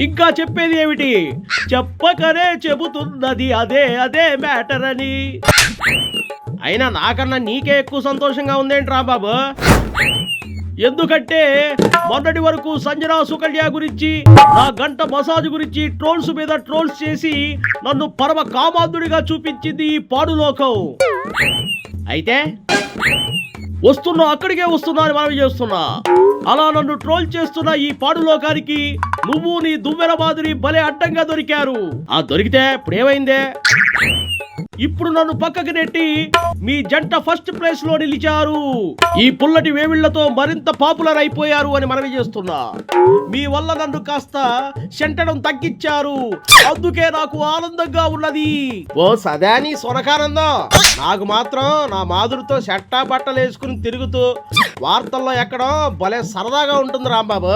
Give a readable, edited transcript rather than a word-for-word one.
ఇంకా చెప్పేది ఏమిటి? చెప్పకనే చెబుతున్నది అదే అదే మ్యాటర్ అని. అయినా నాకన్నా నీకే ఎక్కువ సంతోషంగా ఉందేంట్రా బాబు? ఎందుకంటే మొన్నటి వరకు సంజన సుకన్య గురించి, నా గంట మసాజ్ గురించి ట్రోల్స్ మీద ట్రోల్స్ చేసి నన్ను పరమ కామాంధుడిగా చూపించింది ఈ పాడులోకం. అయితే వస్తున్నా, అక్కడికే వస్తున్నా అని మనవి చేస్తున్నా. అలా నన్ను ట్రోల్ చేస్తున్న ఈ పాడులోకానికి నువ్వు నీ దువ్వెన మాదిరి భలే అడ్డంగా దొరికారు. ఆ దొరికితే ఇప్పుడేమైందే? ఇప్పుడు నన్ను పక్కకి నెట్టి మీ జంట ఫస్ట్ ప్లేస్ లో నిలిచారు. ఈ పుల్లటి వేవిళ్లతో మరింత పాపులర్ అయిపోయారు అని మనవి చేస్తున్నా. మీ వల్ల నన్ను కాస్త చెంటడం తగ్గించారు. అందుకే నాకు ఆనందంగా ఉన్నది. ఓ సదాని సొనకానందం, నాకు మాత్రం నా మాధురితో చెట్టా బట్టలు వేసుకుని తిరుగుతూ వార్తల్లో ఎక్కడం భలే సరదాగా ఉంటుంది రాంబాబు.